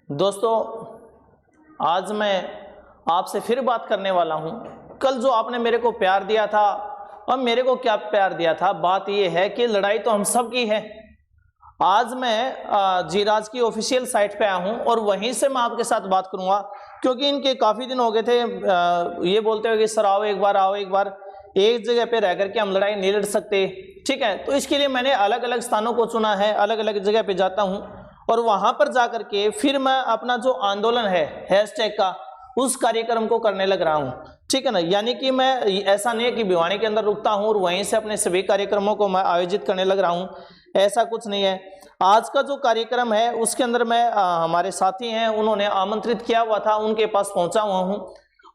दोस्तों, आज मैं आपसे फिर बात करने वाला हूं। कल जो आपने मेरे को प्यार दिया था, और मेरे को क्या प्यार दिया था, बात यह है कि लड़ाई तो हम सब की है। आज मैं जीराज की ऑफिशियल साइट पे आया हूं और वहीं से मैं आपके साथ बात करूंगा, क्योंकि इनके काफ़ी दिन हो गए थे ये बोलते हुए कि सर आओ एक बार, एक जगह पे रह करके हम लड़ाई नहीं लड़ सकते। ठीक है, तो इसके लिए मैंने अलग अलग स्थानों को चुना है, अलग अलग जगह पे जाता हूं और वहां पर जा करके फिर मैं अपना जो आंदोलन है हैशटैग का, उस कार्यक्रम को करने लग रहा हूं। ठीक है ना, यानी कि मैं ऐसा नहीं है कि भिवानी के अंदर रुकता हूं और वहीं से अपने सभी कार्यक्रमों को मैं आयोजित करने लग रहा हूं, ऐसा कुछ नहीं है। आज का जो कार्यक्रम है उसके अंदर मैं हमारे साथी हैं, उन्होंने आमंत्रित किया हुआ था, उनके पास पहुंचा हुआ हूं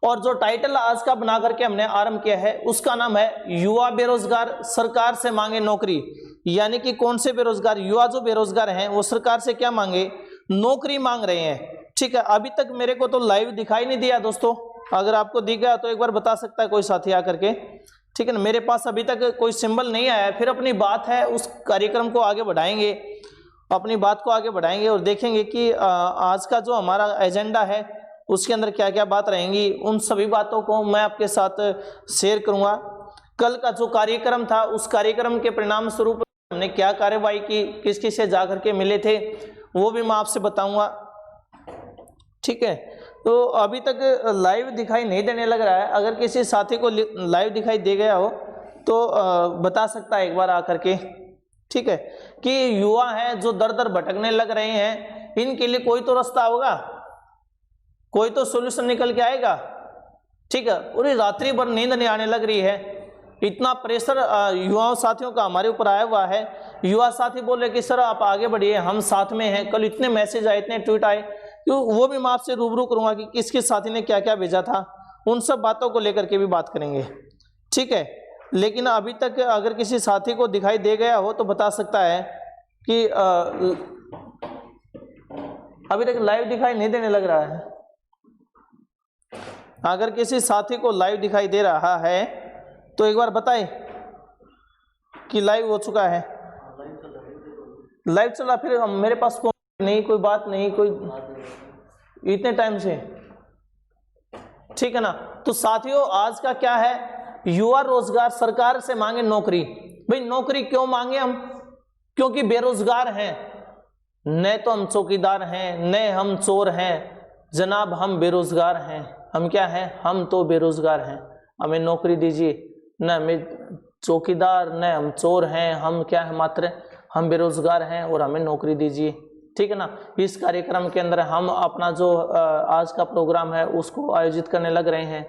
और जो टाइटल आज का बना करके हमने आरंभ किया है उसका नाम है युवा बेरोजगार सरकार से मांगे नौकरी। यानी कि कौन से बेरोजगार? युवा जो बेरोजगार हैं वो सरकार से क्या मांगे? नौकरी मांग रहे हैं। ठीक है, अभी तक मेरे को तो लाइव दिखाई नहीं दिया दोस्तों, अगर आपको दिख गया तो एक बार बता सकता है कोई साथी आकर के। ठीक है ना, मेरे पास अभी तक कोई सिंबल नहीं आया। फिर अपनी बात है उस कार्यक्रम को आगे बढ़ाएंगे, अपनी बात को आगे बढ़ाएंगे और देखेंगे कि आज का जो हमारा एजेंडा है उसके अंदर क्या क्या बात रहेंगी। उन सभी बातों को मैं आपके साथ शेयर करूंगा। कल का जो कार्यक्रम था उस कार्यक्रम के परिणाम स्वरूप हमने क्या कार्यवाही की, किस किस से जाकर के मिले थे, वो भी मैं आपसे बताऊंगा। ठीक है, तो अभी तक लाइव दिखाई नहीं देने लग रहा है। अगर किसी साथी को लाइव दिखाई दे गया हो तो बता सकता है एक बार आकर के। ठीक है, कि युवा हैं जो दर दर भटकने लग रहे हैं, इनके लिए कोई तो रास्ता होगा, कोई तो सोल्यूशन निकल के आएगा। ठीक है, पूरी रात्रि भर नींद नहीं आने लग रही है, इतना प्रेशर युवाओं साथियों का हमारे ऊपर आया हुआ है। युवा साथी बोल रहे कि सर आप आगे बढ़िए, हम साथ में हैं। कल इतने मैसेज आए, इतने ट्वीट आए, तो वो भी मैं आपसे रूबरू करूंगा कि किस किस साथी ने क्या क्या भेजा था। उन सब बातों को लेकर के भी बात करेंगे। ठीक है, लेकिन अभी तक अगर किसी साथी को दिखाई दे गया हो तो बता सकता है कि अभी तक लाइव दिखाई नहीं देने लग रहा है। अगर किसी साथी को लाइव दिखाई दे रहा है तो एक बार बताए कि लाइव हो चुका है। लाइव चला, फिर मेरे पास नहीं, कोई बात नहीं, कोई इतने टाइम से। ठीक है ना, तो साथियों आज का क्या है? युवा रोजगार सरकार से मांगे नौकरी। भाई नौकरी क्यों मांगे हम? क्योंकि बेरोजगार हैं। न तो हम चौकीदार हैं, न हम चोर हैं जनाब, हम बेरोजगार हैं। हम क्या हैं? हम तो बेरोजगार हैं, हमें नौकरी दीजिए। न हमें चौकीदार, न हम चोर हैं, हम क्या है? मात्र हम बेरोजगार हैं और हमें नौकरी दीजिए। ठीक है ना, इस कार्यक्रम के अंदर हम अपना जो आज का प्रोग्राम है उसको आयोजित करने लग रहे हैं।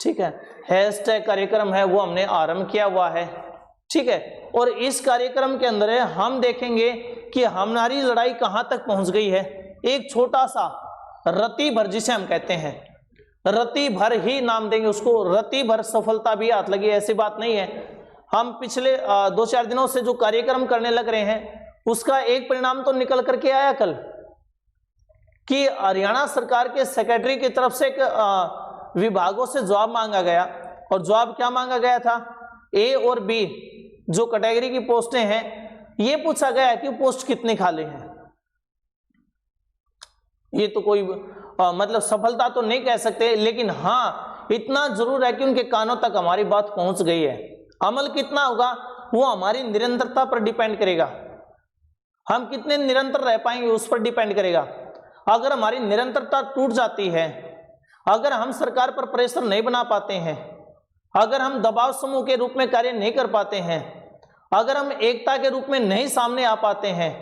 ठीक है, हैशटैग कार्यक्रम है वो हमने आरंभ किया हुआ है। ठीक है, और इस कार्यक्रम के अंदर हम देखेंगे कि हमारी लड़ाई कहां तक पहुंच गई है। एक छोटा सा रति भर, जिसे हम कहते हैं रति भर ही नाम देंगे उसको, रति भर सफलता भी हाथ लगी, ऐसी बात नहीं है। हम पिछले 2-4 दिनों से जो कार्यक्रम करने लग रहे हैं उसका एक परिणाम तो निकल करके आया कल, कि हरियाणा सरकार के सेक्रेटरी की तरफ से विभागों से जवाब मांगा गया। और जवाब क्या मांगा गया था? ए और बी जो कैटेगरी की पोस्टें हैं, ये पूछा गया कि पोस्ट कितने खाली हैं। ये तो कोई मतलब सफलता तो नहीं कह सकते, लेकिन हाँ इतना जरूर है कि उनके कानों तक हमारी बात पहुंच गई है। अमल कितना होगा वो हमारी निरंतरता पर डिपेंड करेगा, हम कितने निरंतर रह पाएंगे उस पर डिपेंड करेगा। अगर हमारी निरंतरता टूट जाती है, अगर हम सरकार पर प्रेशर नहीं बना पाते हैं, अगर हम दबाव समूह के रूप में कार्य नहीं कर पाते हैं, अगर हम एकता के रूप में नहीं सामने आ पाते हैं,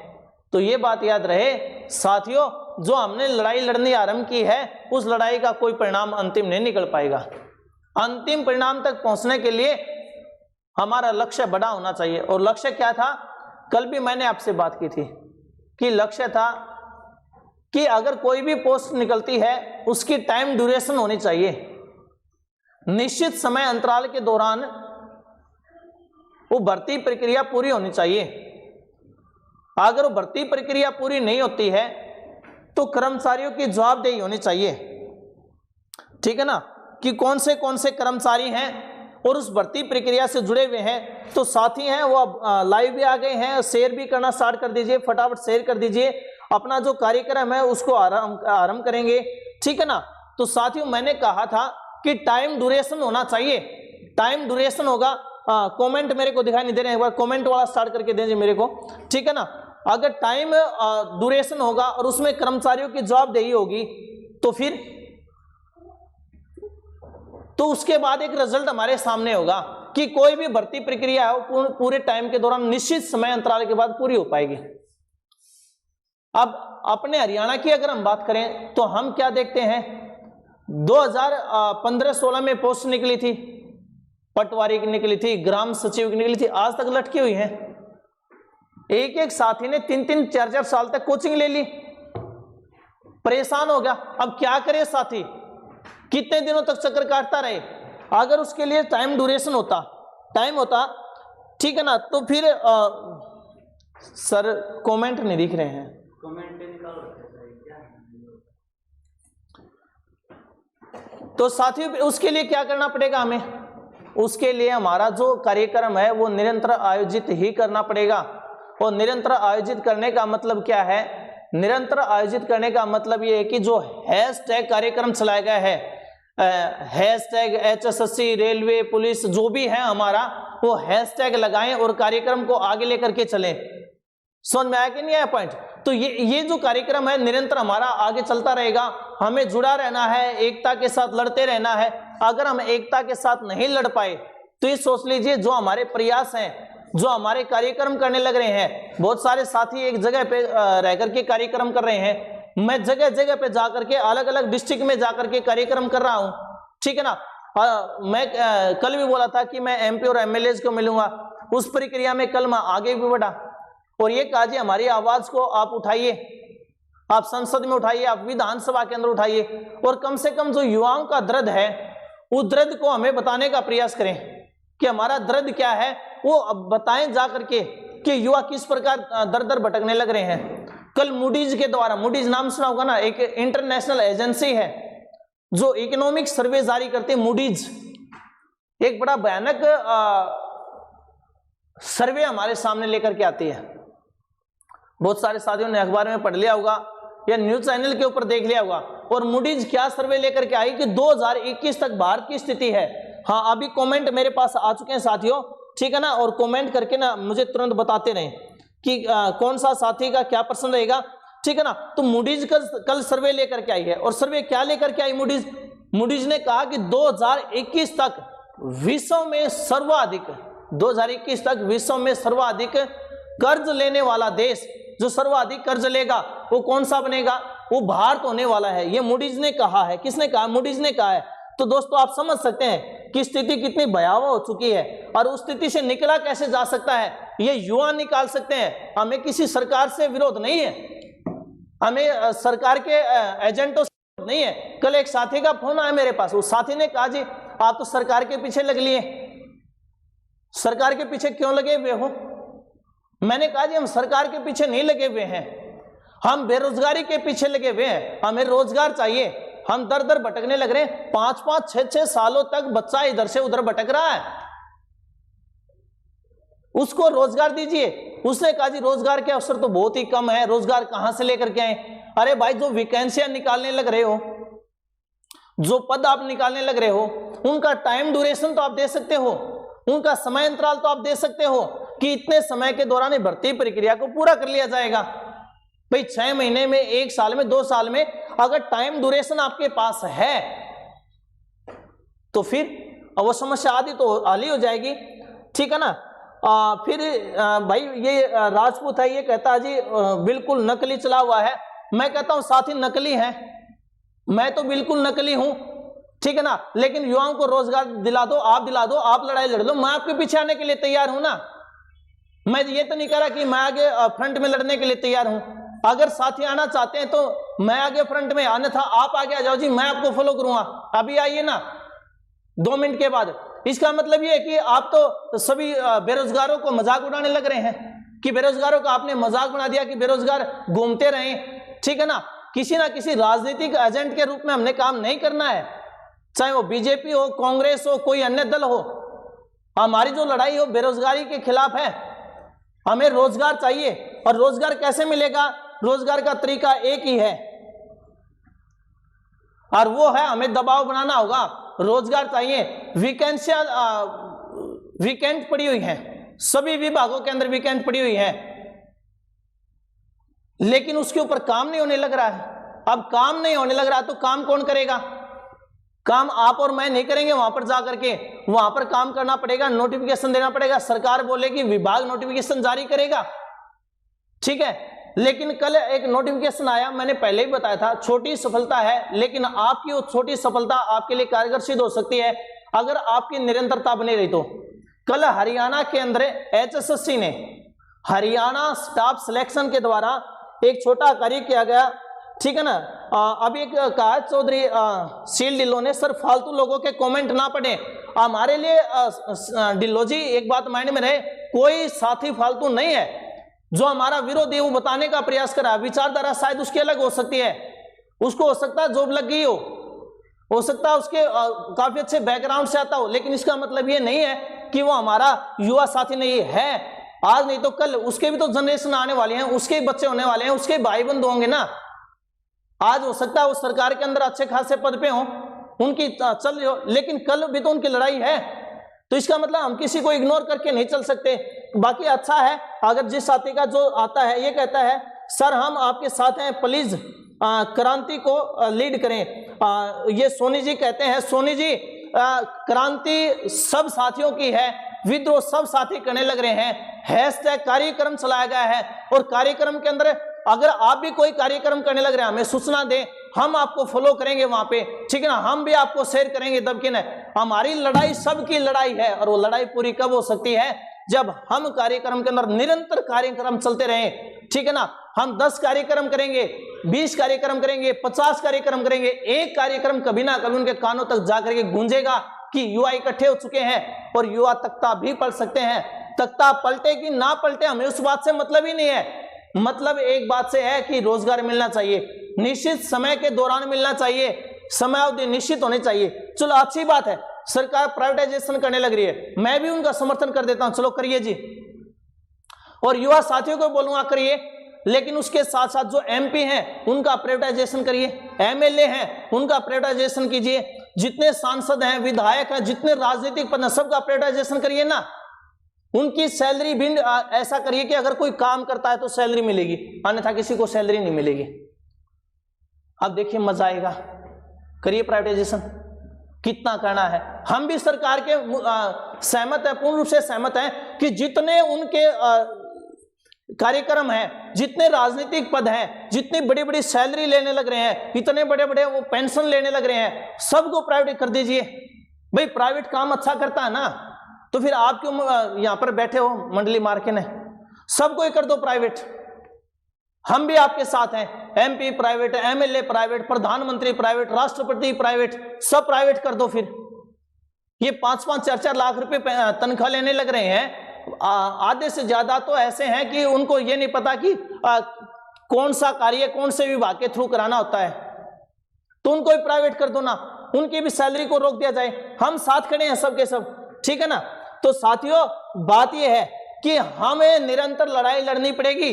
तो ये बात याद रहे साथियों, जो हमने लड़ाई लड़नी आरंभ की है उस लड़ाई का कोई परिणाम अंतिम नहीं निकल पाएगा। अंतिम परिणाम तक पहुंचने के लिए हमारा लक्ष्य बड़ा होना चाहिए। और लक्ष्य क्या था? कल भी मैंने आपसे बात की थी कि लक्ष्य था कि अगर कोई भी पोस्ट निकलती है उसकी टाइम ड्यूरेशन होनी चाहिए, निश्चित समय अंतराल के दौरान वो भर्ती प्रक्रिया पूरी होनी चाहिए। अगर वो भर्ती प्रक्रिया पूरी नहीं होती है तो कर्मचारियों की जवाबदेही होनी चाहिए। ठीक है ना, कि कौन से कर्मचारी हैं और उस भर्ती प्रक्रिया से जुड़े हुए हैं। तो साथी हैं वो लाइव भी आ गए हैं, शेयर भी करना स्टार्ट कर दीजिए, फटाफट शेयर कर दीजिए। अपना जो कार्यक्रम है उसको आरंभ करेंगे, ठीक है ना। तो साथियों मैंने कहा था कि टाइम ड्यूरेशन होना चाहिए, टाइम ड्यूरेशन होगा। कमेंट मेरे को दिखाई नहीं दे रहे हैं, एक बार कमेंट वाला स्टार्ट करके दीजिए मेरे को, ठीक है ना। अगर टाइम ड्यूरेशन होगा और उसमें कर्मचारियों की जवाबदेही होगी तो फिर तो उसके बाद एक रिजल्ट हमारे सामने होगा कि कोई भी भर्ती प्रक्रिया है वो पूरे टाइम के दौरान निश्चित समय अंतराल के बाद पूरी हो पाएगी। अब अपने हरियाणा की अगर हम बात करें तो हम क्या देखते हैं, 2015-16 में पोस्ट निकली थी, पटवारी की निकली थी, ग्राम सचिव की निकली थी, आज तक लटकी हुई है। एक एक साथी ने 3-3, 4-4 साल तक कोचिंग ले ली, परेशान हो गया। अब क्या करे साथी, कितने दिनों तक चक्कर काटता रहे। अगर उसके लिए टाइम ड्यूरेशन होता, टाइम होता, ठीक है ना, तो फिर सर कमेंट नहीं दिख रहे हैं, कमेंट निकालो। तो साथियों उसके लिए क्या करना पड़ेगा हमें, उसके लिए हमारा जो कार्यक्रम है वो निरंतर आयोजित ही करना पड़ेगा। और निरंतर आयोजित करने का मतलब क्या है, निरंतर आयोजित करने का मतलब ये है कि जो हैशटैग कार्यक्रम चलाया गया है, हैशटैग HSSC, रेलवे, पुलिस जो भी है हमारा, वो हैशटैग लगाएं और कार्यक्रम को आगे लेकर के चलें। समझ में आया कि नहीं आया पॉइंट। तो ये जो कार्यक्रम है निरंतर हमारा आगे चलता रहेगा, हमें जुड़ा रहना है, एकता के साथ लड़ते रहना है। अगर हम एकता के साथ नहीं लड़ पाए तो ये सोच लीजिए जो हमारे प्रयास हैं, जो हमारे कार्यक्रम करने लग रहे हैं, बहुत सारे साथी एक जगह पे रह करके कार्यक्रम कर रहे हैं, मैं जगह जगह पे जाकर के अलग अलग डिस्ट्रिक्ट में जाकर के कार्यक्रम कर रहा हूं, ठीक है ना। मैं कल भी बोला था कि मैं MP और MLAs को मिलूंगा, उस प्रक्रिया में कल मैं आगे भी बढ़ा और ये कहा जी हमारी आवाज को आप उठाइए, आप संसद में उठाइए, आप विधानसभा के अंदर उठाइए, और कम से कम जो युवाओं का दर्द है उस दर्द को हमें बताने का प्रयास करें कि हमारा दर्द क्या है, वो अब बताएं जा करके कि युवा किस प्रकार दर दर भटकने लग रहे हैं। कल मूडीज के द्वारा, मूडीज नाम सुना होगा ना, एक इंटरनेशनल एजेंसी है जो इकोनॉमिक सर्वे जारी करती है, मूडीज, एक बड़ा भयानक सर्वे हमारे सामने लेकर के आती है। बहुत सारे साथियों ने अखबार में पढ़ लिया होगा या न्यूज चैनल के ऊपर देख लिया होगा। और मूडीज क्या सर्वे लेकर के आई कि 2021 तक भारत की स्थिति है। हाँ, अभी कमेंट मेरे पास आ चुके हैं साथियों, ठीक है ना, और कमेंट करके ना मुझे तुरंत बताते रहें कि कौन सा साथी का क्या प्रश्न रहेगा, ठीक है ना। तो मूडीज कल सर्वे लेकर के आई है, और सर्वे क्या लेकर के आई मूडीज ने कहा कि 2021 तक विश्व में सर्वाधिक, 2021 तक विश्व में सर्वाधिक कर्ज लेने वाला देश, जो सर्वाधिक कर्ज लेगा वो कौन सा बनेगा, वो भारत होने वाला है। ये मूडीज ने कहा है। किसने कहा? मूडीज ने कहा है। तो दोस्तों आप समझ सकते हैं कि स्थिति कितनी भयावह हो चुकी है, और उस स्थिति से निकला कैसे जा सकता है, ये युवा निकाल सकते हैं। हमें किसी सरकार से विरोध नहीं है, हमें सरकार के एजेंटों से नहीं है। कल एक साथी का फोन आया मेरे पास, उस साथी ने कहा जी आप तो सरकार के पीछे लग लिए, सरकार के पीछे क्यों लगे हुए हो? मैंने कहा जी हम सरकार के पीछे नहीं लगे हुए हैं, हम बेरोजगारी के पीछे लगे हुए हैं, हमें रोजगार चाहिए। हम दर दर भटकने लग रहे हैं, 5-5, 6-6 सालों तक बच्चा इधर से उधर भटक रहा है, उसको रोजगार दीजिए। उसने कहा जी रोजगार के अवसर तो बहुत ही कम है, रोजगार कहां से लेकर के आए? अरे भाई जो वैकेंसियां निकालने लग रहे हो, जो पद आप निकालने लग रहे हो, उनका टाइम ड्यूरेशन तो आप दे सकते हो, उनका समय अंतराल तो आप दे सकते हो कि इतने समय के दौरान भर्ती प्रक्रिया को पूरा कर लिया जाएगा। भाई 6 महीने में, 1 साल में, 2 साल में अगर टाइम ड्यूरेशन आपके पास है तो फिर वो समस्या आदि तो हल ही हो जाएगी, ठीक है ना। फिर भाई ये राजपूत है, ये कहता है जी बिल्कुल नकली चला हुआ है। मैं कहता हूं साथी नकली है, मैं तो बिल्कुल नकली हूं, ठीक है ना, लेकिन युवाओं को रोजगार दिला दो, आप लड़ाई लड़ लो, मैं आपके पीछे आने के लिए तैयार हूं ना। मैं ये तो नहीं कह रहा कि मैं आगे फ्रंट में लड़ने के लिए तैयार हूं। अगर साथी आना चाहते हैं तो मैं आगे फ्रंट में, अन्यथा आप आगे आ जाओ जी, मैं आपको फॉलो करूंगा। अभी आइए ना 2 मिनट के बाद। इसका मतलब ये है कि आप तो सभी बेरोजगारों को मजाक उड़ाने लग रहे हैं कि बेरोजगारों का आपने मजाक बना दिया कि बेरोजगार घूमते रहे, ठीक है ना। किसी ना किसी राजनीतिक एजेंट के रूप में हमने काम नहीं करना है, चाहे वो बीजेपी हो, कांग्रेस हो, कोई अन्य दल हो। हमारी जो लड़ाई हो बेरोजगारी के खिलाफ है, हमें रोजगार चाहिए। और रोजगार कैसे मिलेगा? रोजगार का तरीका एक ही है, और वो है हमें दबाव बनाना होगा, रोजगार चाहिए। वैकेंसियां वीकेंड पड़ी हुई है, सभी विभागों के अंदर वीकेंड पड़ी हुई है, लेकिन उसके ऊपर काम नहीं होने लग रहा है। अब काम नहीं होने लग रहा तो काम कौन करेगा? काम आप और मैं नहीं करेंगे, वहां पर जाकर के वहां पर काम करना पड़ेगा, नोटिफिकेशन देना पड़ेगा, सरकार बोलेगी, विभाग नोटिफिकेशन जारी करेगा, ठीक है। लेकिन कल एक नोटिफिकेशन आया, मैंने पहले ही बताया था, छोटी सफलता है, लेकिन आपकी वो छोटी सफलता आपके लिए कारगर सिद्ध हो सकती है अगर आपकी निरंतरता बनी रही तो। कल हरियाणा के अंदर HSSC ने हरियाणा स्टाफ सिलेक्शन के द्वारा एक छोटा कार्य किया गया, ठीक है ना। अब एक कहा चौधरी शील ढिल्लों ने, सर फालतू लोगों के कमेंट ना पढ़े, हमारे लिए ढिल्लो जी एक बात माइंड में रहे, कोई साथी फालतू नहीं है, जो हमारा विरोधी है वो बताने का प्रयास करा, विचारधारा शायद उसकी अलग हो सकती है, उसको हो सकता है जॉब लग गई हो सकता है उसके काफी अच्छे बैकग्राउंड से आता हो, लेकिन इसका मतलब ये नहीं है कि वो हमारा युवा साथी नहीं है। आज नहीं तो कल उसके भी तो जनरेशन आने वाले हैं, उसके भी बच्चे होने वाले हैं, उसके भाई बंधु होंगे ना। आज हो सकता है वो सरकार के अंदर अच्छे खासे पद पे हो, उनकी चल रही हो, लेकिन कल भी तो उनकी लड़ाई है, तो इसका मतलब हम किसी को इग्नोर करके नहीं चल सकते। बाकी अच्छा है अगर जिस साथी का जो आता है ये कहता है सर हम आपके साथ हैं, प्लीज क्रांति को लीड करें। ये सोनी जी कहते हैं, सोनी जी क्रांति सब साथियों की है, विद्रोह सब साथी करने लग रहे हैं, हैशटैग कार्यक्रम चलाया गया है, और कार्यक्रम के अंदर अगर आप भी कोई कार्यक्रम करने लग रहे हैं हमें सूचना दें, हम आपको फॉलो करेंगे वहां पे, ठीक है ना, हम भी आपको शेयर करेंगे दबके न। हमारी लड़ाई सबकी लड़ाई है, और वो लड़ाई पूरी कब हो सकती है? जब हम कार्यक्रम के अंदर निरंतर कार्यक्रम चलते रहे, ठीक है ना। हम 10 कार्यक्रम करेंगे, 20 कार्यक्रम करेंगे, 50 कार्यक्रम करेंगे, एक कार्यक्रम कभी ना कभी उनके कानों तक जाकर के गूंजेगा कि युवा इकट्ठे हो चुके हैं और युवा तख्ता भी पलट सकते हैं। तख्ता पलटे कि ना पलटे हमें उस बात से मतलब ही नहीं है, मतलब एक बात से है कि रोजगार मिलना चाहिए, निश्चित समय के दौरान मिलना चाहिए, समयावधि निश्चित होनी चाहिए। चलो अच्छी बात है, सरकार प्राइवेटाइजेशन करने लग रही है, मैं भी उनका समर्थन कर देता हूं, चलो करिए जी, और युवा साथियों को बोलूंगा करिए, लेकिन उसके साथ साथ जो MP हैं उनका प्राइवेटाइजेशन करिए, MLA हैं उनका प्राइवेटाइजेशन कीजिए, जितने सांसद हैं, विधायक हैं, जितने राजनीतिक पद हैं, सबका प्राइवेटाइजेशन करिए ना। उनकी सैलरी भी ऐसा करिए कि अगर कोई काम करता है तो सैलरी मिलेगी, अन्यथा किसी को सैलरी नहीं मिलेगी। अब देखिए मजा आएगा, करिए प्राइवेटाइजेशन, कितना करना है। हम भी सरकार के सहमत है, पूर्ण रूप से सहमत हैं कि जितने उनके कार्यक्रम हैं, जितने राजनीतिक पद हैं, जितनी बड़ी बड़ी सैलरी लेने लग रहे हैं, इतने बड़े बड़े वो पेंशन लेने लग रहे हैं, सबको प्राइवेट कर दीजिए। भाई प्राइवेट काम अच्छा करता है ना, तो फिर आप क्यों यहां पर बैठे हो मंडली मार के? ने सबको ही कर दो प्राइवेट, हम भी आपके साथ हैं। MP प्राइवेट, MLA प्राइवेट, प्रधानमंत्री प्राइवेट, राष्ट्रपति प्राइवेट, सब प्राइवेट कर दो। फिर ये 5-5, 4-4 लाख रुपए तनख्वाह लेने लग रहे हैं, आधे से ज्यादा तो ऐसे हैं कि उनको ये नहीं पता कि कौन सा कार्य कौन से विभाग के थ्रू कराना होता है, तो उनको भी प्राइवेट कर दो ना, उनकी भी सैलरी को रोक दिया जाए। हम साथ खड़े हैं सबके सब, ठीक है ना। तो साथियों बात यह है कि हमें निरंतर लड़ाई लड़नी पड़ेगी,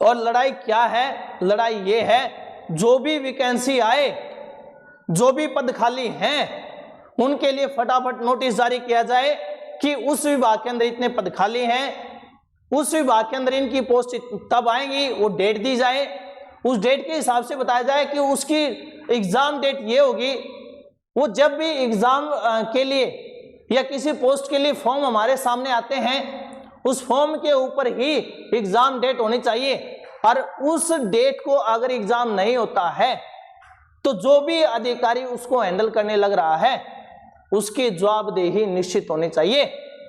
और लड़ाई क्या है? लड़ाई ये है जो भी वैकेंसी आए, जो भी पद खाली हैं, उनके लिए फटाफट नोटिस जारी किया जाए कि उस विभाग के अंदर इतने पद खाली हैं, उस विभाग के अंदर इनकी पोस्ट तब आएंगी, वो डेट दी जाए, उस डेट के हिसाब से बताया जाए कि उसकी एग्जाम डेट ये होगी। वो जब भी एग्जाम के लिए या किसी पोस्ट के लिए फॉर्म हमारे सामने आते हैं, उस फॉर्म के ऊपर ही एग्जाम डेट होनी चाहिए, और उस डेट को अगर एग्जाम नहीं होता है तो जो भी अधिकारी उसको हैंडल करने लग रहा है उसकी जवाबदेही निश्चित होनी चाहिए,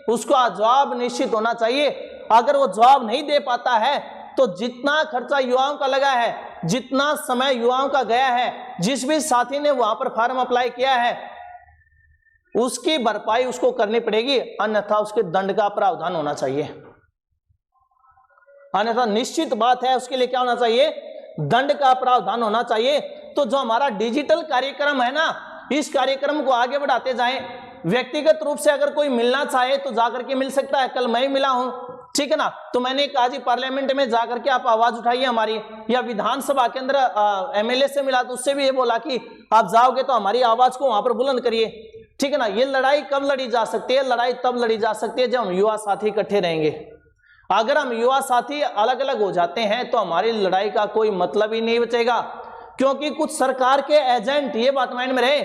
उसका जवाब निश्चित होना चाहिए। अगर वो जवाब नहीं दे पाता है तो जितना खर्चा युवाओं का लगा है, जितना समय युवाओं का गया है, जिस भी साथी ने वहां पर फॉर्म अप्लाई किया है, उसकी भरपाई उसको करनी पड़ेगी, अन्यथा उसके दंड का प्रावधान होना चाहिए। अन्यथा निश्चित बात है उसके लिए क्या होना चाहिए? दंड का प्रावधान होना चाहिए। तो जो हमारा डिजिटल कार्यक्रम है ना, इस कार्यक्रम को आगे बढ़ाते जाएं। व्यक्तिगत रूप से अगर कोई मिलना चाहे तो जाकर के मिल सकता है, कल मैं ही मिला हूं, ठीक है ना। तो मैंने कहा जी पार्लियामेंट में जाकर के आप आवाज उठाइए हमारी, या विधानसभा के अंदर एमएलए से मिला तो उससे भी ये बोला कि आप जाओगे तो हमारी आवाज को वहां पर बुलंद करिए, ठीक है ना। ये लड़ाई कब लड़ी जा सकती है? लड़ाई तब लड़ी जा सकती है जब हम युवा साथी इकट्ठे रहेंगे। अगर हम युवा साथी अलग अलग हो जाते हैं तो हमारी लड़ाई का कोई मतलब ही नहीं बचेगा, क्योंकि कुछ सरकार के एजेंट, ये बात माइंड में रहे,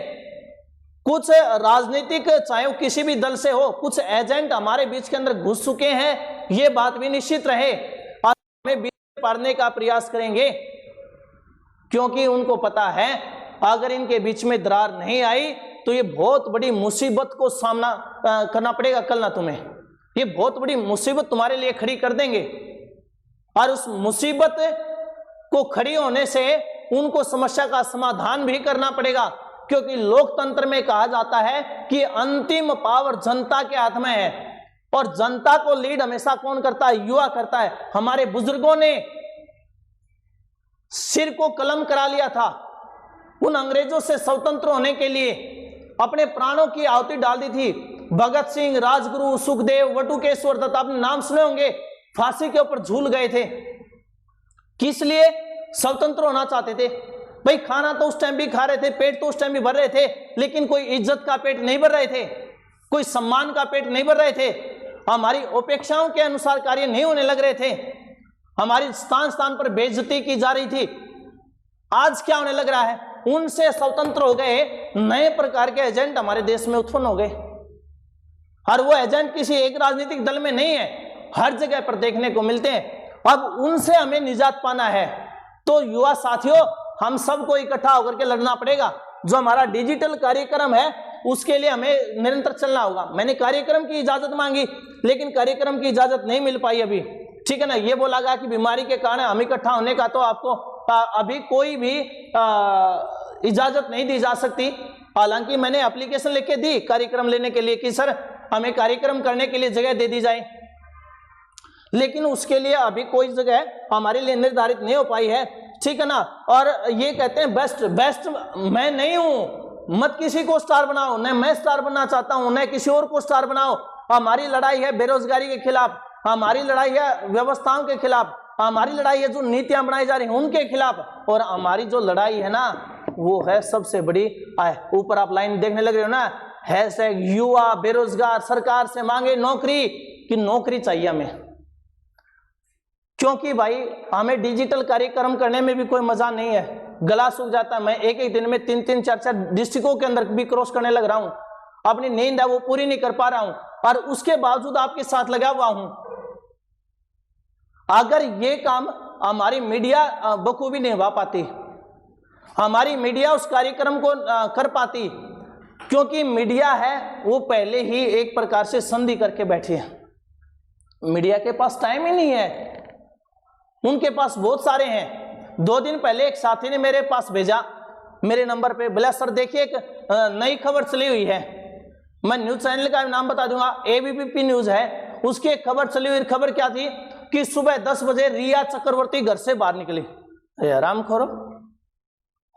कुछ राजनीतिक चाहे वो किसी भी दल से हो, कुछ एजेंट हमारे बीच के अंदर घुस चुके हैं, ये बात भी निश्चित रहे, और हमें बीच में पाड़ने का प्रयास करेंगे, क्योंकि उनको पता है अगर इनके बीच में दरार नहीं आई तो ये बहुत बड़ी मुसीबत को सामना करना पड़ेगा कल ना तुम्हें। ये बहुत बड़ी मुसीबत तुम्हारे लिए खड़ी कर देंगे, और उस मुसीबत को खड़ी होने से उनको समस्या का समाधान भी करना पड़ेगा, क्योंकि लोकतंत्र में कहा जाता है कि अंतिम पावर जनता के हाथ में है, और जनता को लीड हमेशा कौन करता है? युवा करता है। हमारे बुजुर्गों ने सिर को कलम करा लिया था, उन अंग्रेजों से स्वतंत्र होने के लिए अपने प्राणों की आहुति डाल दी थी। भगत सिंह, राजगुरु, सुखदेव, वटुकेश्वर दत्त, आपने नाम सुने होंगे, फांसी के ऊपर झूल गए थे। किस लिए? स्वतंत्र होना चाहते थे। भाई खाना तो उस टाइम भी खा रहे थे, पेट तो उस टाइम भी भर रहे थे, लेकिन कोई इज्जत का पेट नहीं भर रहे थे, कोई सम्मान का पेट नहीं भर रहे थे, हमारी अपेक्षाओं के अनुसार कार्य नहीं होने लग रहे थे, हमारी स्थान स्थान पर बेइज्जती की जा रही थी। आज क्या होने लग रहा है? उनसे स्वतंत्र हो गए, नए प्रकार के एजेंट हमारे देश में उत्पन्न हो गए, और वो एजेंट किसी एक राजनीतिक दल में नहीं है, हर जगह पर देखने को मिलते हैं। अब उनसे हमें निजात पाना है तो युवा साथियों, हम सबको इकट्ठा होकर के लड़ना पड़ेगा। जो हमारा डिजिटल कार्यक्रम है उसके लिए हमें निरंतर चलना होगा। मैंने कार्यक्रम की इजाजत मांगी, लेकिन कार्यक्रम की इजाजत नहीं मिल पाई अभी, ठीक है ना। ये बोला गया कि बीमारी के कारण हम इकट्ठा होने का तो आपको अभी कोई भी इजाजत नहीं दी जा सकती। हालांकि मैंने एप्लीकेशन लिख के दी कार्यक्रम लेने के लिए कि सर हमें कार्यक्रम करने के लिए जगह दे दी जाए, लेकिन उसके लिए अभी कोई जगह हमारे लिए निर्धारित नहीं हो पाई है, ठीक है ना। और ये कहते हैं बेस्ट मैं नहीं हूं, मत किसी को स्टार बनाओ, न मैं स्टार बनना चाहता हूं, न किसी और को स्टार बनाओ। हमारी लड़ाई है बेरोजगारी के खिलाफ, हमारी लड़ाई है व्यवस्थाओं के खिलाफ, हमारी लड़ाई है जो नीतियां बनाई जा रही हैं उनके खिलाफ, और हमारी जो लड़ाई है ना वो है सबसे बड़ी। ऊपर आप लाइन देखने लग रहे हो ना, हैशटैग युवा बेरोजगार सरकार से मांगे नौकरी, कि नौकरी चाहिए हमें, क्योंकि भाई हमें डिजिटल कार्यक्रम करने में भी कोई मजा नहीं है, गला सूख जाता है। मैं एक एक दिन में 3-3, 4-4 डिस्ट्रिक्टों के अंदर भी क्रॉस करने लग रहा हूं, अपनी नींद है वो पूरी नहीं कर पा रहा हूं, और उसके बावजूद आपके साथ लगा हुआ हूं। अगर ये काम हमारी मीडिया बखूबी निभा पाती, हमारी मीडिया उस कार्यक्रम को कर पाती, क्योंकि मीडिया है वो पहले ही एक प्रकार से संधि करके बैठी है, मीडिया के पास टाइम ही नहीं है, उनके पास बहुत सारे हैं। 2 दिन पहले एक साथी ने मेरे पास भेजा मेरे नंबर पे, बोला सर देखिए एक नई खबर चली हुई है, मैं न्यूज चैनल का नाम बता दूंगा, एबीपी न्यूज है, उसकी एक खबर चली हुई। खबर क्या थी कि सुबह 10 बजे रिया चक्रवर्ती घर से बाहर निकली। आराम खोरो,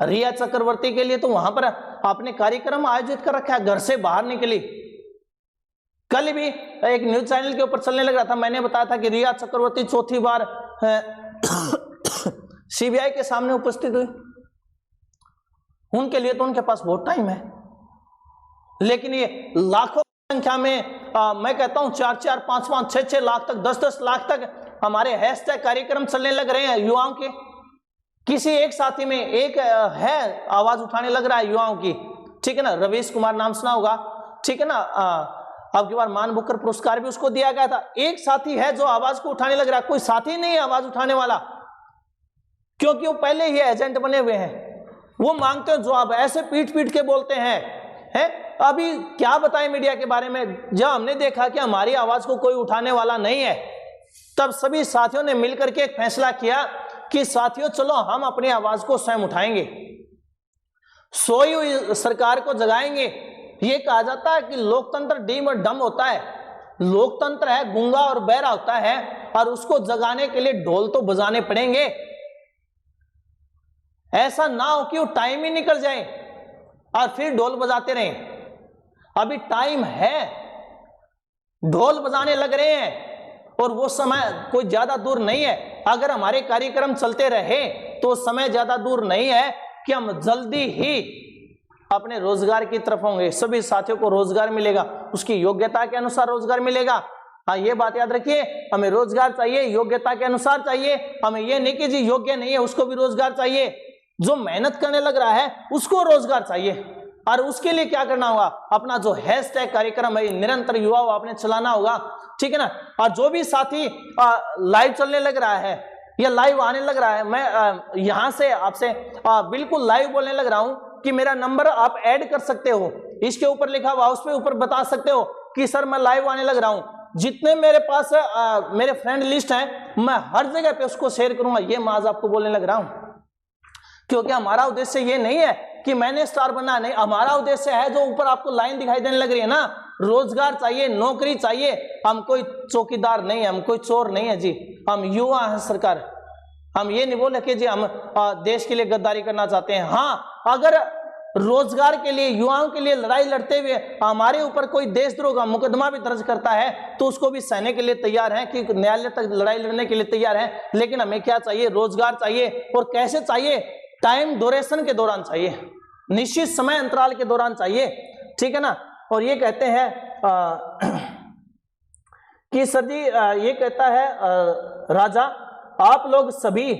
रिया चक्रवर्ती के लिए तो वहां पर आपने कार्यक्रम आयोजित कर रखा है, घर से बाहर निकली। कल भी एक न्यूज चैनल के ऊपर चलने लग रहा था, मैंने बताया था कि रिया चक्रवर्ती 4थी बार सीबीआई के सामने उपस्थित हुई। उनके लिए तो उनके पास बहुत टाइम है, लेकिन ये लाखों संख्या में मैं कहता हूं 4-4, 5-5, 6-6 लाख तक, 10-10 लाख तक हमारे हैशटैग कार्यक्रम चलने लग रहे हैं युवाओं के। किसी एक साथी में एक है आवाज उठाने लग रहा है युवाओं की, ठीक है ना, रवीश कुमार नाम सुना होगा, ठीक है ना। अब की बार मान बुकर पुरस्कार भी उसको दिया गया था। एक साथी है जो आवाज को उठाने लग रहा है, कोई साथी नहीं है आवाज उठाने वाला, क्योंकि वो पहले ही एजेंट बने हुए हैं। वो मांगते हो जवाब, ऐसे पीट पीट के बोलते हैं। अभी क्या बताएं मीडिया के बारे में, जब हमने देखा कि हमारी आवाज को कोई उठाने वाला नहीं है, तब सभी साथियों ने मिलकर के एक फैसला किया कि साथियों चलो हम अपनी आवाज को स्वयं उठाएंगे, सोई हुई सरकार को जगाएंगे। ये कहा जाता है कि लोकतंत्र डीम और डम होता है, लोकतंत्र है गूंगा और बहरा होता है, और उसको जगाने के लिए ढोल तो बजाने पड़ेंगे। ऐसा ना हो कि वो टाइम ही निकल जाए और फिर ढोल बजाते रहें। अभी टाइम है, ढोल बजाने लग रहे हैं, और वो समय कोई ज्यादा दूर नहीं है। अगर हमारे कार्यक्रम चलते रहे तो समय ज्यादा दूर नहीं है कि हम जल्दी ही अपने रोजगार की तरफ होंगे। सभी साथियों को रोजगार मिलेगा, उसकी योग्यता के अनुसार रोजगार मिलेगा। हाँ, ये बात याद रखिए, हमें रोजगार चाहिए, योग्यता के अनुसार चाहिए। हमें ये नहीं कि जी योग्य नहीं है उसको भी रोजगार चाहिए, जो मेहनत करने लग रहा है उसको रोजगार चाहिए। और उसके लिए क्या करना होगा, अपना जो हैशटैग कार्यक्रम है निरंतर युवा आपने चलाना होगा, ठीक है ना। और जो भी साथी लाइव चलने लग रहा है या लाइव आने लग रहा है, मैं यहां से आपसे बिल्कुल लाइव बोलने लग रहा हूं कि मेरा नंबर आप ऐड कर सकते हो, इसके ऊपर लिखा हुआ उस पे ऊपर बता सकते हो कि सर मैं लाइव आने लग रहा हूं। जितने मेरे पास मेरे फ्रेंड लिस्ट है मैं हर जगह पे उसको शेयर करूंगा, ये मैं आज आपको बोलने लग रहा हूं। क्योंकि हमारा उद्देश्य ये नहीं है कि मैंने स्टार बनना, नहीं, हमारा उद्देश्य है जो ऊपर आपको लाइन दिखाई देने लग रही है ना, रोजगार चाहिए, नौकरी चाहिए। हम कोई चौकीदार नहीं है, हम कोई चोर नहीं है जी, हम युवा हैं सरकार। हम ये नहीं बोले कि जी हम देश के लिए गद्दारी करना चाहते हैं। हाँ, अगर रोजगार के लिए, युवाओं के लिए लड़ाई लड़ते हुए हमारे ऊपर कोई देशद्रोह का मुकदमा भी दर्ज करता है तो उसको भी सहने के लिए तैयार हैं, कि न्यायालय तक लड़ाई लड़ने के लिए तैयार हैं। लेकिन हमें क्या चाहिए, रोजगार चाहिए। और कैसे चाहिए, टाइम ड्यूरेशन के दौरान चाहिए, निश्चित समय अंतराल के दौरान चाहिए, ठीक है ना। और ये कहते हैं कि सर जी ये कहता है राजा, आप लोग सभी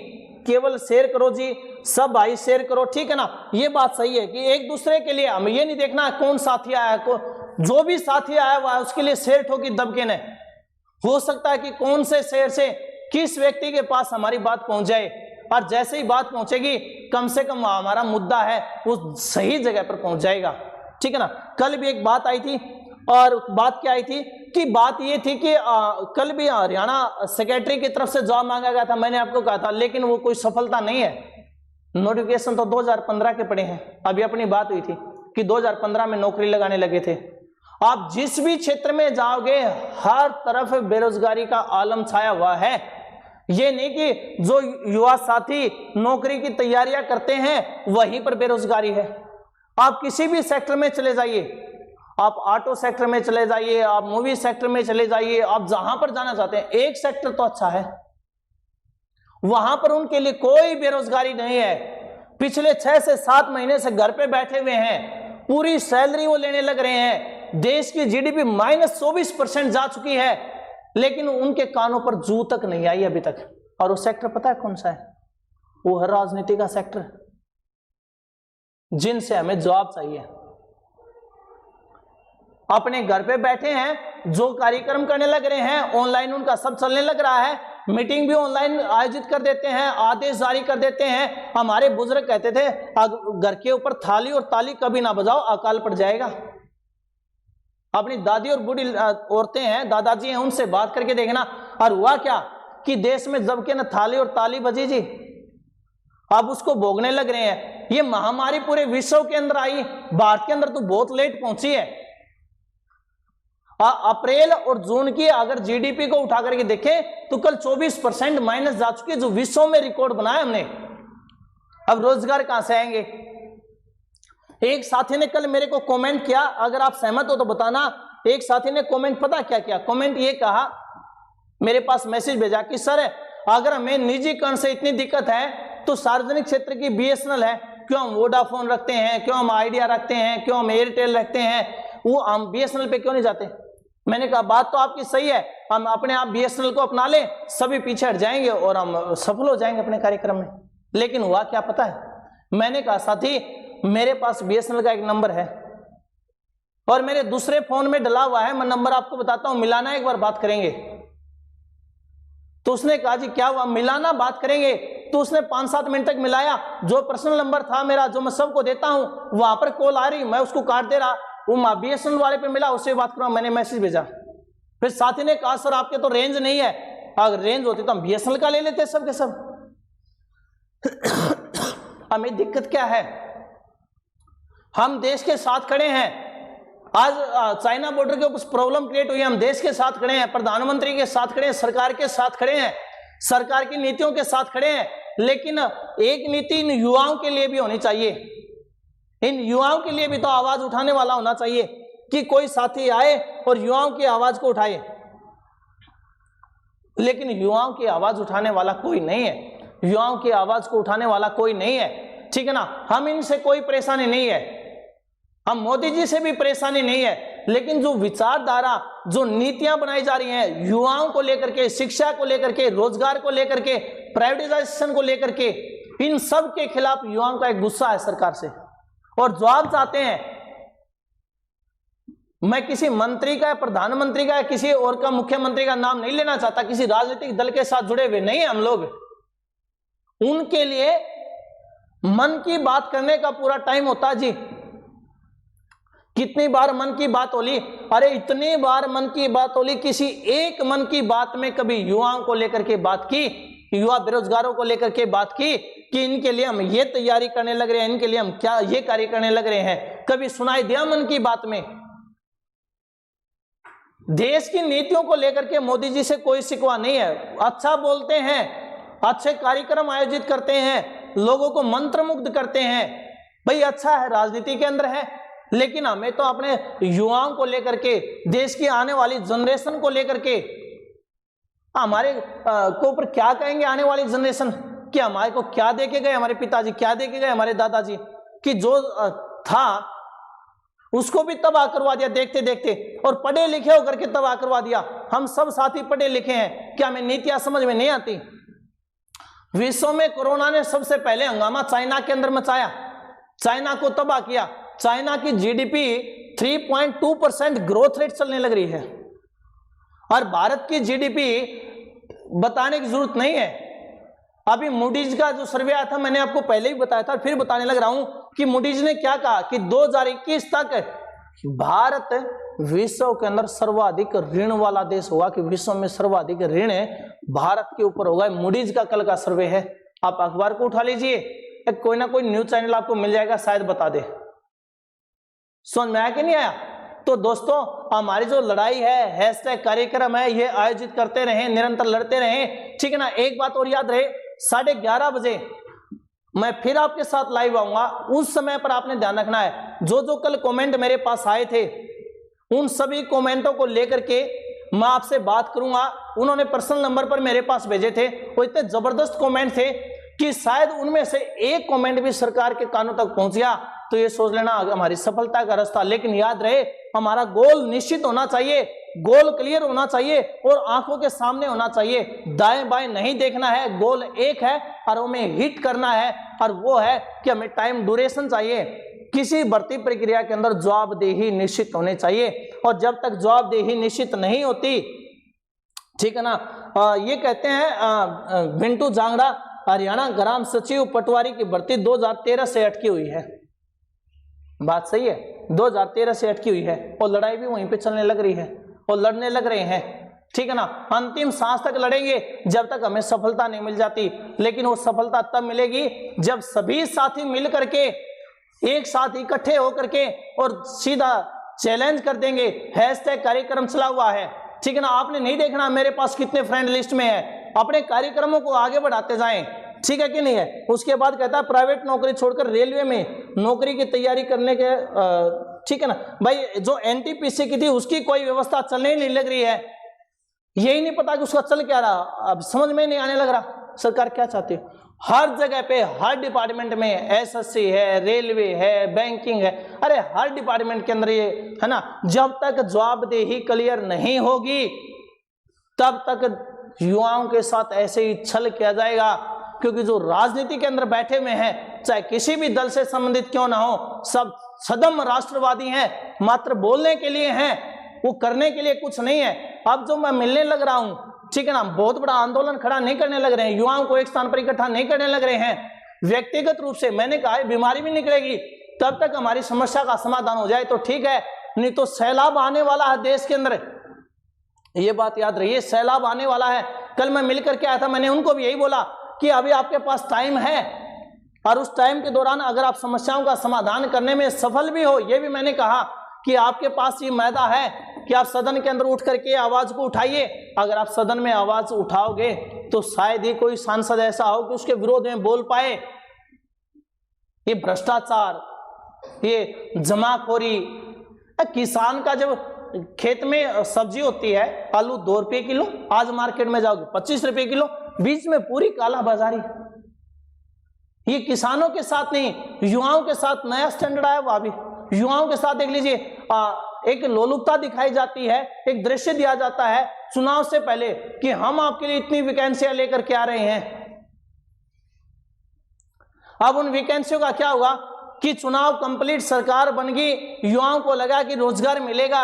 केवल शेयर करो जी, सब भाई शेयर करो, ठीक है ना। ये बात सही है कि एक दूसरे के लिए हमें ये नहीं देखना कौन साथी आया है, जो भी साथी आया हुआ है उसके लिए शेयर ठोकी दबके ने। हो सकता है कि कौन से शेयर से किस व्यक्ति के पास हमारी बात पहुंच जाए, और जैसे ही बात पहुंचेगी कम से कम हमारा मुद्दा है वो सही जगह पर पहुंच जाएगा, ठीक है ना। कल भी एक बात आई थी, और बात क्या आई थी कि बात ये थी कि कल भी हरियाणा सेक्रेटरी की तरफ से जॉब मांगा गया था, मैंने आपको कहा था, लेकिन वो कोई सफलता नहीं है। नोटिफिकेशन तो 2015 के पड़े हैं। अभी अपनी बात हुई थी कि 2015 में नौकरी लगाने लगे थे। आप जिस भी क्षेत्र में जाओगे हर तरफ बेरोजगारी का आलम छाया हुआ है। ये नहीं कि जो युवा साथी नौकरी की तैयारियां करते हैं वहीं पर बेरोजगारी है। आप किसी भी सेक्टर में चले जाइए, आप ऑटो सेक्टर में चले जाइए, आप मूवी सेक्टर में चले जाइए, आप जहां पर जाना चाहते हैं, एक सेक्टर तो अच्छा है, वहां पर उनके लिए कोई बेरोजगारी नहीं है। पिछले 6 से 7 महीने से घर पे बैठे हुए हैं, पूरी सैलरी वो लेने लग रहे हैं। देश की जीडीपी -24% जा चुकी है, लेकिन उनके कानों पर जू तक नहीं आई अभी तक। और वो सेक्टर पता है कौन सा है, वो है राजनीति का सेक्टर, जिनसे हमें जवाब चाहिए। अपने घर पे बैठे हैं, जो कार्यक्रम करने लग रहे हैं, ऑनलाइन उनका सब चलने लग रहा है, मीटिंग भी ऑनलाइन आयोजित कर देते हैं, आदेश जारी कर देते हैं। हमारे बुजुर्ग कहते थे घर के ऊपर थाली और ताली कभी ना बजाओ, अकाल पड़ जाएगा। अपनी दादी और बूढ़ी औरतें हैं, दादाजी हैं, उनसे बात करके देखना। और हुआ क्या कि देश में जब के ना थाली और ताली बजी जी, अब उसको भोगने लग रहे हैं। ये महामारी पूरे विश्व के अंदर आई, भारत के अंदर तो बहुत लेट पहुंची है। अप्रैल और जून की अगर जीडीपी को उठा करके देखें तो कल 24% माइनस जा चुकी है, जो विश्व में रिकॉर्ड बनाया हमने। अब रोजगार कहां से आएंगे। एक साथी ने कल मेरे को कमेंट किया, अगर आप सहमत हो तो बताना। एक साथी ने कमेंट पता क्या किया, कमेंट ये कहा, मेरे पास मैसेज भेजा कि सर अगर हमें निजीकरण से इतनी दिक्कत है तो सार्वजनिक क्षेत्र की बीएसएनएल है, क्यों हम वोडाफोन रखते हैं, क्यों हम आइडिया रखते हैं, क्यों हम एयरटेल रखते हैं, वो हम बीएसएनएल पे क्यों नहीं जाते। मैंने कहा बात तो आपकी सही है, हम अपने आप बीएसएनएल को अपना लें, सभी पीछे हट जाएंगे और हम सफल हो जाएंगे अपने कार्यक्रम में। लेकिन हुआ क्या पता है, मैंने कहा साथी मेरे पास बीएसएनएल का एक नंबर है और मेरे दूसरे फोन में डला हुआ है, मैं नंबर आपको बताता हूं, मिलाना एक बार बात करेंगे। तो उसने कहा जी क्या हुआ, मिलाना बात करेंगे। तो उसने 5-7 मिनट तक मिलाया, जो पर्सनल नंबर था मेरा जो मैं सबको देता हूं, वहां पर कॉल आ रही, मैं उसको काट दे रहा, वो बीएसएनएल वाले पे मिला, उससे बात करो, मैंने मैसेज भेजा। फिर साथी ने कहा सर आपके तो रेंज नहीं है, अगर रेंज होती तो हम बीएसएनएल का ले लेते सब के सब। हमें दिक्कत क्या है, हम देश के साथ खड़े हैं। आज चाइना बॉर्डर के ऊपर प्रॉब्लम क्रिएट हुई, हम देश के साथ खड़े हैं, प्रधानमंत्री के साथ खड़े हैं, सरकार के साथ खड़े हैं, सरकार की नीतियों के साथ खड़े हैं। लेकिन एक नीति इन युवाओं के लिए भी होनी चाहिए, इन युवाओं के लिए भी तो आवाज उठाने वाला होना चाहिए कि कोई साथी आए और युवाओं की आवाज को उठाए। लेकिन युवाओं की आवाज उठाने वाला कोई नहीं है, युवाओं की आवाज को उठाने वाला कोई नहीं है, ठीक है ना। हम इनसे कोई परेशानी नहीं है, हम मोदी जी से भी परेशानी नहीं है, लेकिन जो विचारधारा, जो नीतियां बनाई जा रही हैं युवाओं को लेकर के, शिक्षा को लेकर के, रोजगार को लेकर के, प्राइवेटाइजेशन को लेकर के, इन सब के खिलाफ युवाओं का एक गुस्सा है सरकार से और जवाब चाहते हैं। मैं किसी मंत्री का, प्रधानमंत्री का, किसी और का, मुख्यमंत्री का नाम नहीं लेना चाहता, किसी राजनीतिक दल के साथ जुड़े हुए नहीं है हम लोग। उनके लिए मन की बात करने का पूरा टाइम होता जी। कितनी बार मन की बात होली, अरे इतनी बार मन की बात होली, किसी एक मन की बात में कभी युवाओं को लेकर के बात की, युवा बेरोजगारों को लेकर के बात की कि इनके लिए हम ये तैयारी करने लग रहे हैं, इनके लिए हम क्या ये कार्य करने लग रहे हैं, कभी सुनाई दिया मन की बात में? देश की नीतियों को लेकर के मोदी जी से कोई शिकवा नहीं है, अच्छा बोलते हैं, अच्छे कार्यक्रम आयोजित करते हैं, लोगों को मंत्रमुग्ध करते हैं, भाई अच्छा है, राजनीति के अंदर है। लेकिन हमें तो अपने युवाओं को लेकर के, देश की आने वाली जनरेशन को लेकर के, हमारे को ऊपर क्या कहेंगे आने वाली जनरेशन, कि हमारे को क्या दे के गए हमारे पिताजी, क्या दे के गए हमारे दादाजी, कि जो था उसको भी तबाह करवा दिया देखते देखते, और पढ़े लिखे होकर के तबाह करवा दिया। हम सब साथी पढ़े लिखे हैं, क्या हमें नीतियां समझ में नहीं आती? विश्व में कोरोना ने सबसे पहले हंगामा चाइना के अंदर मचाया, चाइना को तबाह किया। चाइना की जीडीपी 3.2% ग्रोथ रेट चलने लग रही है, और भारत की जीडीपी बताने की जरूरत नहीं है। अभी मूडीज का जो सर्वे आया था, मैंने आपको पहले ही बताया था, फिर बताने लग रहा हूं कि मूडीज ने क्या कहा कि 2021 तक भारत विश्व के अंदर सर्वाधिक ऋण वाला देश होगा, कि विश्व में सर्वाधिक ऋण भारत के ऊपर होगा। मूडीज का कल का सर्वे है, आप अखबार को उठा लीजिए, कोई ना कोई न्यूज चैनल आपको मिल जाएगा, शायद बता दे। समझ में आया कि नहीं आया? तो दोस्तों, हमारी जो लड़ाई है, हैशटैग कार्यक्रम है, ये आयोजित करते रहें, निरंतर लड़ते रहें, ठीक है ना। एक बात और याद रहे, 11:30 बजे मैं फिर आपके साथ लाइव आऊंगा। उस समय पर आपने ध्यान रखना है, जो जो कल कमेंट मेरे पास आए थे, उन सभी कमेंटों को लेकर के मैं आपसे बात करूंगा। उन्होंने पर्सनल नंबर पर मेरे पास भेजे थे, वो इतने जबरदस्त कमेंट थे कि शायद उनमें से एक कमेंट भी सरकार के कानों तक पहुंच गया तो ये सोच लेना हमारी सफलता का रास्ता। लेकिन याद रहे, हमारा गोल निश्चित होना चाहिए, गोल क्लियर होना चाहिए और आंखों के सामने होना चाहिए। दाएं बाएं नहीं देखना है, गोल एक है और हमें हिट करना है, और वो है कि हमें टाइम ड्यूरेशन चाहिए। किसी भर्ती प्रक्रिया के अंदर जवाबदेही निश्चित होने चाहिए, और जब तक जवाबदेही निश्चित नहीं होती, ठीक है ना, ये कहते हैं बिंटू जांगड़ा, हरियाणा ग्राम सचिव पटवारी की भर्ती 2013 से अटकी हुई है। बात सही है, 2013 से अटकी हुई है, और लड़ाई भी वहीं पे चलने लग रही है और लड़ने लग रहे हैं, ठीक है ना। अंतिम सांस तक लड़ेंगे जब तक हमें सफलता नहीं मिल जाती। लेकिन वो सफलता तब मिलेगी जब सभी साथी मिल करके, एक साथ इकट्ठे होकर के और सीधा चैलेंज कर देंगे। हैशटैग कार्यक्रम चला हुआ है, ठीक है ना। आपने नहीं देखना मेरे पास कितने फ्रेंड लिस्ट में है, अपने कार्यक्रमों को आगे बढ़ाते जाएं, ठीक है कि नहीं है। उसके बाद कहता है प्राइवेट नौकरी छोड़कर रेलवे में नौकरी की तैयारी करने के, ठीक है ना भाई। जो एनटीपीसी की थी उसकी कोई व्यवस्था चलने ही नहीं लग रही है, यही नहीं पता कि उसका चल क्या रहा, अब समझ में नहीं आने लग रहा सरकार क्या चाहती है। हर जगह पे, हर डिपार्टमेंट में, एसएससी है, रेलवे है, बैंकिंग है, अरे हर डिपार्टमेंट के अंदर ये है ना। जब तक जवाबदेही क्लियर नहीं होगी तब तक युवाओं के साथ ऐसे ही छल किया जाएगा। क्योंकि जो राजनीति के अंदर बैठे हुए हैं, चाहे किसी भी दल से संबंधित क्यों ना हो, सब सदम राष्ट्रवादी हैं, मात्र बोलने के लिए हैं, वो करने के लिए कुछ नहीं है। अब जो मैं मिलने लग रहा हूं, ठीक है ना, बहुत बड़ा आंदोलन खड़ा नहीं करने लग रहे हैं, युवाओं को एक स्थान पर इकट्ठा नहीं करने लग रहे हैं। व्यक्तिगत रूप से मैंने कहा बीमारी भी निकलेगी तब तक हमारी समस्या का समाधान हो जाए तो ठीक है, नहीं तो सैलाब आने वाला है देश के अंदर, ये बात याद रहिए, सैलाब आने वाला है। कल मैं मिलकर के आया था, मैंने उनको भी यही बोला कि अभी आपके पास टाइम है, और उस टाइम के दौरान अगर आप समस्याओं का समाधान करने में सफल भी हो, ये भी मैंने कहा कि आपके पास ये मैदा है कि आप सदन के अंदर उठ करके आवाज को उठाइए। अगर आप सदन में आवाज उठाओगे तो शायद ही कोई सांसद ऐसा हो कि उसके विरोध में बोल पाए। ये भ्रष्टाचार, ये जमाखोरी, किसान का जब खेत में सब्जी होती है, आलू 2 रुपये किलो, आज मार्केट में जाओगे 25 रुपये किलो, बीच में पूरी काला बाजारी। ये किसानों के साथ नहीं, युवाओं के साथ नया स्टैंडर्ड आया हुआ। अभी युवाओं के साथ देख लीजिए, एक लोलुपता दिखाई जाती है, एक दृश्य दिया जाता है चुनाव से पहले कि हम आपके लिए इतनी वैकेंसियां लेकर के आ रहे हैं। अब उन वैकेंसियों का क्या हुआ कि चुनाव कंप्लीट, सरकार बन गई, युवाओं को लगा कि रोजगार मिलेगा।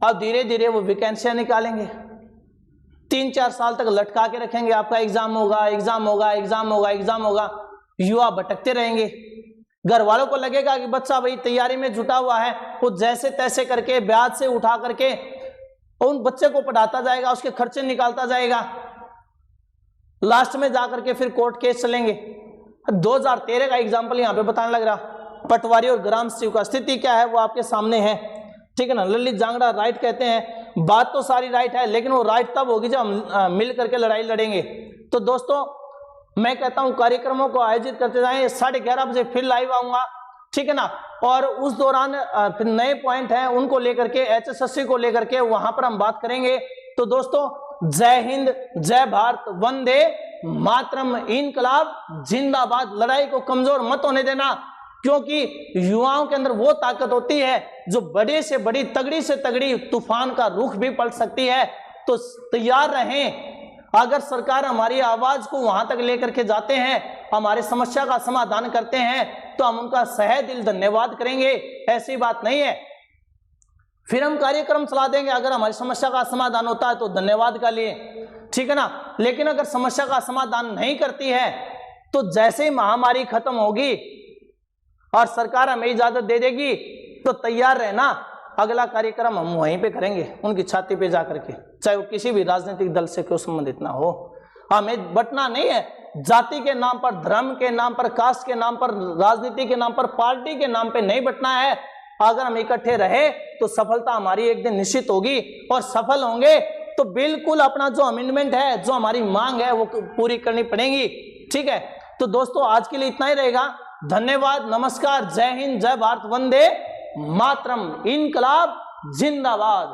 अब धीरे धीरे वो वैकेंसियां निकालेंगे, 3-4 साल तक लटका के रखेंगे, आपका एग्जाम होगा, एग्जाम होगा, एग्जाम होगा, एग्जाम होगा। युवा भटकते रहेंगे। घर वालों को लगेगा कि बच्चा भाई तैयारी में जुटा हुआ है, वो जैसे तैसे करके ब्याज से उठा करके उन बच्चे को पढ़ाता जाएगा, उसके खर्चे निकालता जाएगा, लास्ट में जाकर के फिर कोर्ट केस चलेंगे। 2013 का एग्जाम्पल यहाँ पे बताने लग रहा। पटवारी और ग्राम सेवक का स्थिति क्या है वो आपके सामने है, ठीक है ना। ललित जांगड़ा राइट कहते हैं, बात तो सारी राइट है, लेकिन वो राइट तब होगी जब हम मिल करके लड़ाई लड़ेंगे। तो दोस्तों मैं कहता हूं कार्यक्रमों को आयोजित करते जाएं। 11:30 बजे फिर लाइव आऊंगा, ठीक है ना। और उस दौरान फिर नए पॉइंट हैं उनको लेकर के, HSSC को लेकर के वहां पर हम बात करेंगे। तो दोस्तों जय हिंद, जय भारत, वंदे मातरम, इनकलाब जिंदाबाद। लड़ाई को कमजोर मत होने देना, क्योंकि युवाओं के अंदर वो ताकत होती है जो बड़े से बड़ी, तगड़ी से तगड़ी तूफान का रुख भी पलट सकती है। तो तैयार रहें। अगर सरकार हमारी आवाज को वहां तक लेकर के जाते हैं, हमारे समस्या का समाधान करते हैं, तो हम उनका सहे दिल धन्यवाद करेंगे। ऐसी बात नहीं है फिर हम कार्यक्रम चला देंगे। अगर हमारी समस्या का समाधान होता है तो धन्यवाद का लिए, ठीक है ना। लेकिन अगर समस्या का समाधान नहीं करती है तो जैसे ही महामारी खत्म होगी और सरकार हमें इजाजत दे देगी तो तैयार रहना, अगला कार्यक्रम हम वहीं पे करेंगे, उनकी छाती पे जाकर के, चाहे वो किसी भी राजनीतिक दल से क्यों संबंधित ना हो। हमें बटना नहीं है, जाति के नाम पर, धर्म के नाम पर, कास्ट के नाम पर, राजनीति के नाम पर, पार्टी के नाम पे नहीं बटना है। अगर हम इकट्ठे रहे तो सफलता हमारी एक दिन निश्चित होगी, और सफल होंगे तो बिल्कुल अपना जो अमेंडमेंट है, जो हमारी मांग है वो पूरी करनी पड़ेगी, ठीक है। तो दोस्तों आज के लिए इतना ही रहेगा। धन्यवाद, नमस्कार, जय हिंद, जय भारत, वंदे मातरम, इनकलाब जिंदाबाद।